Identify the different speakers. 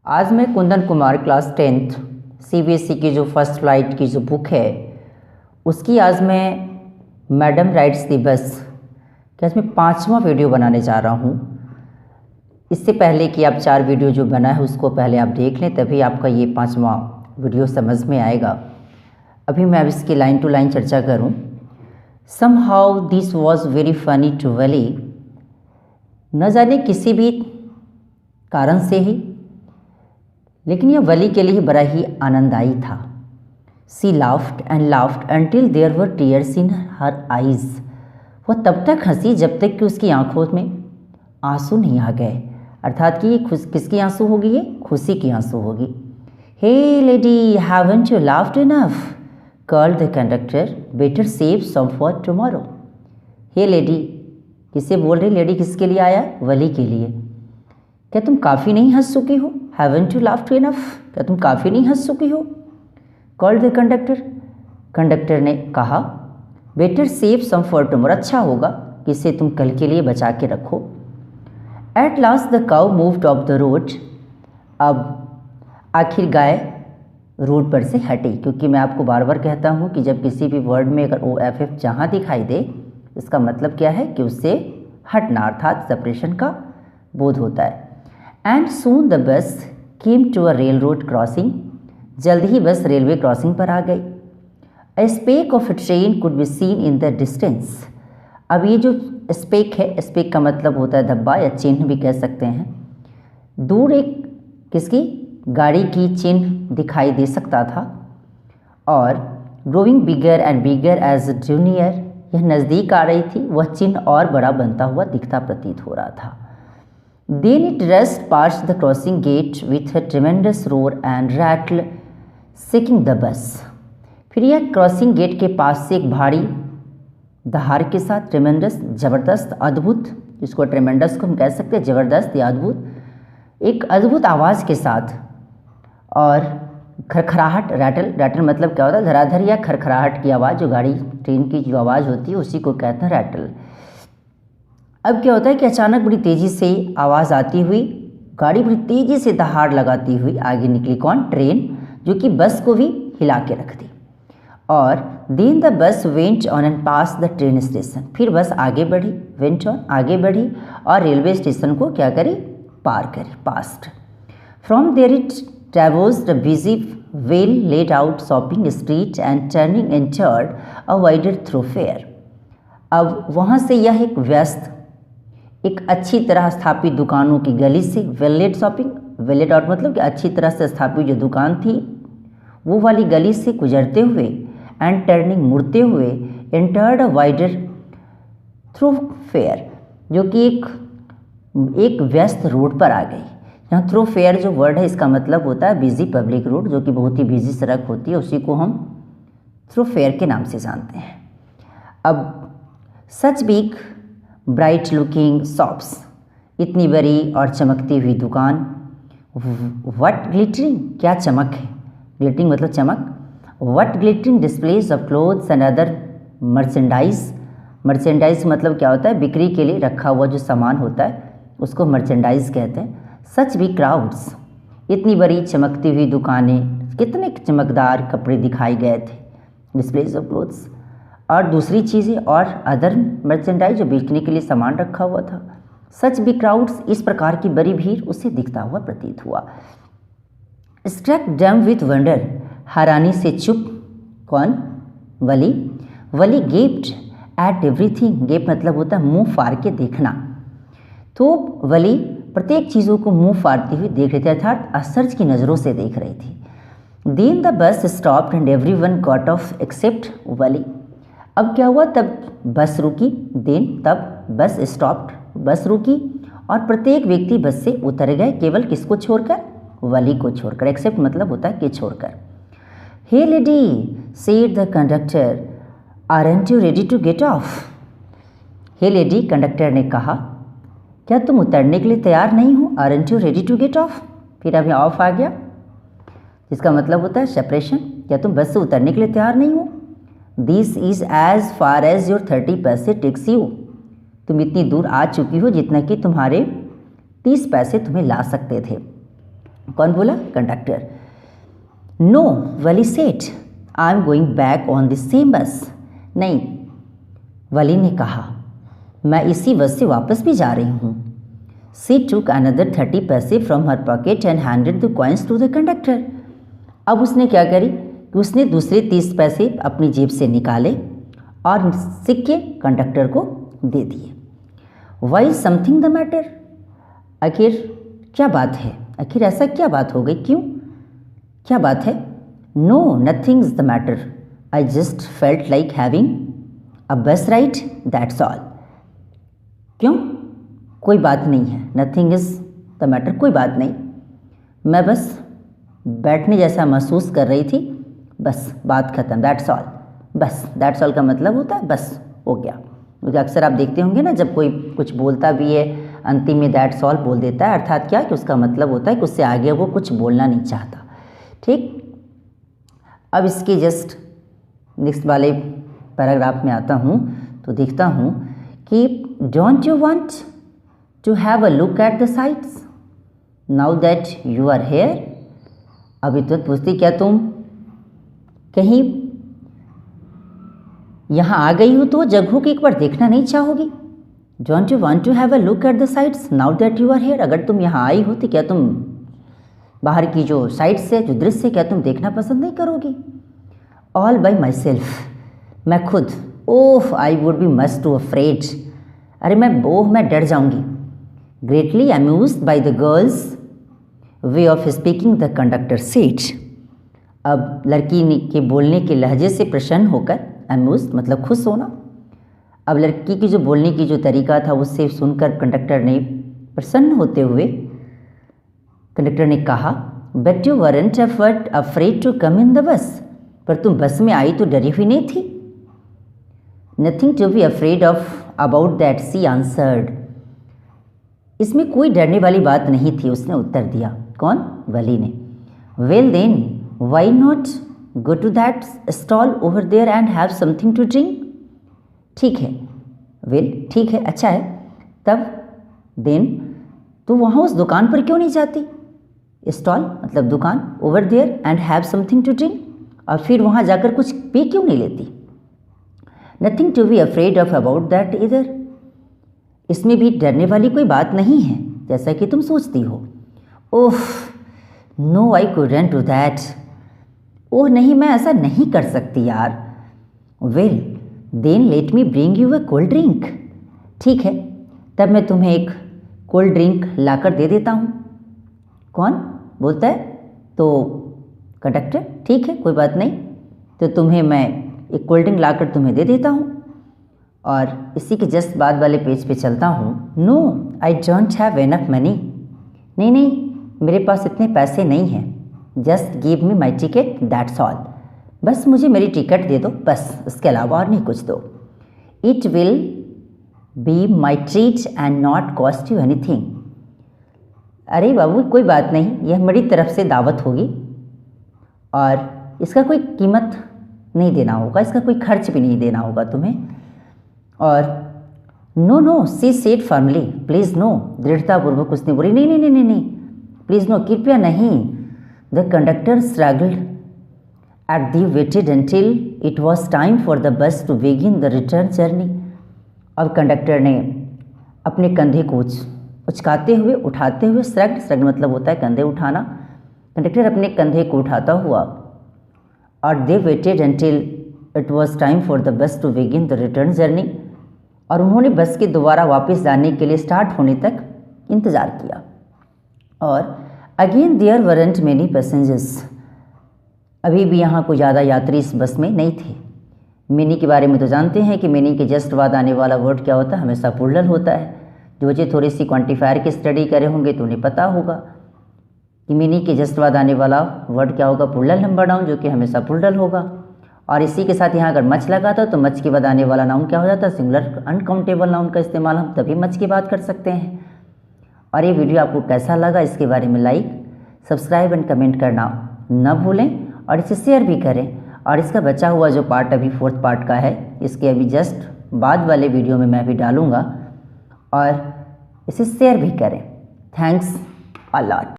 Speaker 1: आज मैं Kundan Kumar class 10th CBSE की जो फर्स्ट फ्लाइट की जो बुक है उसकी आज मैं मैडम राइड्स द बस कि आज मैं 5वां वीडियो बनाने जा रहा हूँ। इससे पहले कि आप 4 वीडियो जो बना है उसको पहले आप देख लें, तभी आपका ये 5वां वीडियो समझ में आएगा। अभी मैं अब इसकी लाइन टू लाइन चर्चा करूँ। Somehow this was very funny to Wally, न जाने किसी भी कारण से ही, लेकिन यह वली के लिए बड़ा ही आनंददायी था। She laughed and laughed until there were tears in her eyes, वह तब तक हंसी जब तक कि उसकी आंखों में आंसू नहीं आ गए। अर्थात कि ये किसकी आंसू होगी? ये खुशी की आंसू होगी। Hey lady, haven't you laughed enough, called the conductor, better save some for tomorrow. Hey lady, किसे बोल रही? लेडी किसके लिए आया? वली के लिए। क्या तुम काफ़ी नहीं हंस चुकी हो? हैवंट यू लाफ्ड इनफ, क्या तुम काफ़ी नहीं हंस चुकी हो? कॉल्ड द कंडक्टर, कंडक्टर ने कहा। Better save some for tomorrow, अच्छा होगा कि इसे तुम कल के लिए बचा के रखो। At last the cow moved of the road, अब आखिर गाय रोड पर से हटी। क्योंकि मैं आपको बार बार कहता हूँ कि जब किसी भी वर्ड में अगर OFF जहाँ दिखाई दे, इसका मतलब क्या है कि उससे हटना, अर्थात सेपरेशन का बोध होता है। And soon the bus came to a railroad crossing, जल्द ही बस रेलवे क्रॉसिंग पर आ गई। A speck of a train could be seen in the distance. अब ये जो स्पेक है, स्पेक का मतलब होता है धब्बा या चिन्ह भी कह सकते हैं। दूर एक किसकी? गाड़ी की चिन्ह दिखाई दे सकता था। और growing bigger and bigger as junior, यह नज़दीक आ रही थी, वह चिन्ह और बड़ा बनता हुआ दिखता प्रतीत हो रहा था। Then it rushed past the crossing gate with a tremendous roar and rattle, shaking the bus. फिर यह क्रॉसिंग गेट के पास से एक भारी दहाड़ के साथ, ट्रेमेंडस ज़बरदस्त, अद्भुत, इसको ट्रेमेंडस को हम कह सकते हैं, ज़बरदस्त या अद्भुत, एक अद्भुत आवाज़ के साथ और खरखराहट, रैटल, रैटल मतलब क्या होता है? धराधर या खरखराहट की आवाज़, जो गाड़ी ट्रेन की जो आवाज़ होती है उसी को कहते हैं रैटल। अब क्या होता है कि अचानक बड़ी तेज़ी से आवाज़ आती हुई गाड़ी बड़ी तेज़ी से दहाड़ लगाती हुई आगे निकली। कौन? ट्रेन, जो कि बस को भी हिला के रख दी। और then the bus went on and passed the train station, फिर बस आगे बढ़ी, वेंट ऑन आगे बढ़ी और रेलवे स्टेशन को क्या करी? पार करी, past. From there it traversed the busy well laid out shopping street and turning entered a wider thoroughfare. अब वहाँ से यह एक व्यस्त, एक अच्छी तरह स्थापित दुकानों की गली से, वेलेट शॉपिंग, वेलेट आउट मतलब कि अच्छी तरह से स्थापित जो दुकान थी वो वाली गली से गुजरते हुए, एंड टर्निंग मुड़ते हुए, एंटर्ड अ वाइडर थ्रोफेयर, जो कि एक व्यस्त रोड पर आ गई। यहाँ थ्रोफेयर जो वर्ड है इसका मतलब होता है बिजी पब्लिक रोड, जो कि बहुत ही बिजी सड़क होती है, उसी को हम थ्रोफेयर के नाम से जानते हैं। अब such big bright looking shops, इतनी बड़ी और चमकती हुई दुकान। व्हाट ग्लिटरिंग, क्या चमक है? ग्लिटरिंग मतलब चमक। What glittering displays of clothes and other merchandise, merchandise मतलब क्या होता है? बिक्री के लिए रखा हुआ जो सामान होता है उसको मर्चेंडाइज कहते हैं। सच भी क्राउड्स, इतनी बड़ी चमकती हुई दुकानें, कितने चमकदार कपड़े दिखाए गए थे। डिस्प्लेज ऑफ क्लोथ्स और दूसरी चीज़ें और अदर मर्चेंडाइज, जो बेचने के लिए सामान रखा हुआ था। सच भी क्राउड्स, इस प्रकार की बड़ी भीड़ उसे दिखता हुआ प्रतीत हुआ। स्ट्रक डम विथ वंडर, हैरानी से चुप। कौन? वली। वली गेप्ड एट एवरीथिंग, गेप मतलब होता है मुंह फाड़ के देखना। तो वली प्रत्येक चीज़ों को मुंह फाड़ती हुई देख रही थी, अर्थात आश्चर्य की नज़रों से देख रही थी। Then the bus stopped and everyone got off except Wally. अब क्या हुआ? तब बस रुकी। देन तब बस स्टॉप्ड, बस रुकी और प्रत्येक व्यक्ति बस से उतर गए, केवल किसको छोड़कर? वली को छोड़कर। एक्सेप्ट मतलब होता है कि छोड़कर। Hey lady, said the conductor, aren't you ready to get off. Hey lady, conductor ने कहा, क्या तुम उतरने के लिए तैयार नहीं हो? Aren't you ready to get off, फिर अभी ऑफ आ गया, जिसका मतलब होता है सेपरेशन। क्या तुम बस से उतरने के लिए तैयार नहीं हो? This is as far as your 30 paise takes you, तुम इतनी दूर आ चुकी हो जितना कि तुम्हारे 30 पैसे तुम्हें ला सकते थे। कौन बोला? Conductor. No, Valli said, I am going back on the same bus. नहीं, वली ने कहा, मैं इसी बस से वापस भी जा रही हूँ। शी टुक अनदर 30 पैसे from her pocket and handed the coins to the conductor. अब उसने क्या करी कि उसने दूसरे 30 पैसे अपनी जेब से निकाले और सिक्के कंडक्टर को दे दिए। वाई समथिंग द मैटर, आखिर क्या बात है? आखिर ऐसा क्या बात हो गई? क्यों, क्या बात है? No, nothing is the matter, I just felt like having a bus ride, that's all. क्यों? कोई बात नहीं है, नथिंग इज द मैटर, कोई बात नहीं, मैं बस बैठने जैसा महसूस कर रही थी, बस बात खत्म, दैट्स ऑल। बस दैट्स ऑल का मतलब होता है बस हो गया, क्योंकि अक्सर आप देखते होंगे ना, जब कोई कुछ बोलता भी है अंतिम में दैट्स ऑल बोल देता है, अर्थात क्या कि उसका मतलब होता है कि उससे आगे वो कुछ बोलना नहीं चाहता। ठीक, अब इसके जस्ट नेक्स्ट वाले पैराग्राफ में आता हूँ तो देखता हूँ कि don't you want to have a look at the sights now that you are here. अभी तो पूछती, क्या तुम कहीं यहाँ आ गई हो तो जगहों को एक बार देखना नहीं चाहोगी? Don't you want to have a look at the sights now that you are here. अगर तुम यहाँ आई हो तो क्या तुम बाहर की जो साइट्स है, जो दृश्य, क्या तुम देखना पसंद नहीं करोगी? ऑल बाई माई सेल्फ, मैं खुद। Oh, I would be much too afraid, अरे मैं डर जाऊंगी। Greatly amused by the girl's way of speaking the conductor said. अब लड़की के बोलने के लहजे से प्रसन्न होकर, अम्यूज्ड मतलब खुश होना, अब लड़की की जो बोलने की जो तरीका था उससे सुनकर कंडक्टर ने प्रसन्न होते हुए कंडक्टर ने कहा, but you weren't afraid to come in the bus, पर तुम बस में आई तो डरी हुई नहीं थी? Nothing to be afraid of about that, she answered. इसमें कोई डरने वाली बात नहीं थी, उसने उत्तर दिया। कौन? वली ने। Well then why not go to that stall over there and have something to drink. ठीक है, वेल ठीक है, अच्छा है, तब देन तो वहाँ उस दुकान पर क्यों नहीं जाती? स्टॉल मतलब दुकान, over there and have something to drink, और फिर वहाँ जाकर कुछ पी क्यों नहीं लेती? Nothing to be afraid of about that इधर, इसमें भी डरने वाली कोई बात नहीं है जैसा कि तुम सोचती हो। Oh no, I couldn't do that, ओह नहीं, मैं ऐसा नहीं कर सकती यार। Well then let me bring you a cold drink. ठीक है, तब मैं तुम्हें एक कोल्ड ड्रिंक लाकर दे देता हूँ। कौन बोलता है? तो कंडक्टर। ठीक है, कोई बात नहीं, तो तुम्हें मैं एक कोल्ड ड्रिंक लाकर तुम्हें दे देता हूँ। और इसी के जस्ट बाद वाले पेज पे चलता हूँ। No, I don't have enough money, नहीं नहीं, मेरे पास इतने पैसे नहीं हैं। Just give me my ticket, that's all, बस मुझे मेरी टिकट दे दो, बस, इसके अलावा और नहीं कुछ दो। It will be my treat and not cost you anything. अरे बाबू कोई बात नहीं, यह मेरी तरफ से दावत होगी और इसका कोई कीमत नहीं देना होगा, इसका कोई खर्च भी नहीं देना होगा तुम्हें। और no no, she said firmly, please no, दृढ़तापूर्वक उसने बोली, नहीं नहीं नहीं नहीं नहीं, प्लीज़ नो, कृपया नहीं। The conductor struggled at the waited until it was time for the bus to begin the return journey। अब कंडक्टर ने अपने कंधे को उचकाते हुए, उठाते हुए, श्रग मतलब होता है कंधे उठाना, कंडक्टर अपने कंधे को उठाता हुआ, और they waited until it was time for the bus to begin the return journey, और उन्होंने बस के दोबारा वापस जाने के लिए स्टार्ट होने तक इंतज़ार किया। और again there weren't many passengers, अभी भी यहाँ कोई ज़्यादा यात्री इस बस में नहीं थे। मेनी के बारे में तो जानते हैं कि मेनी के जस्ट बाद आने वाला वर्ड क्या होता है, हमेशा प्लूरल होता है। जो बच्चे थोड़ी सी क्वांटिफायर की स्टडी करे होंगे तो उन्हें पता होगा कि मेनी के जस्ट बाद आने वाला वर्ड क्या होगा, प्लूरल नंबर नाउन, जो कि हमेशा प्लूरल होगा। और इसी के साथ यहाँ अगर मच लगा था तो मच के बाद आने वाला नाउन क्या हो जाता है, सिंगुलर अनकाउंटेबल नाउन का इस्तेमाल हम तभी मच की बात कर सकते हैं। और ये वीडियो आपको कैसा लगा इसके बारे में लाइक, सब्सक्राइब एंड कमेंट करना न भूलें, और इसे शेयर भी करें। और इसका बचा हुआ जो पार्ट अभी 4th पार्ट का है, इसके अभी जस्ट बाद वाले वीडियो में मैं भी डालूँगा, और इसे शेयर भी करें। Thanks a lot.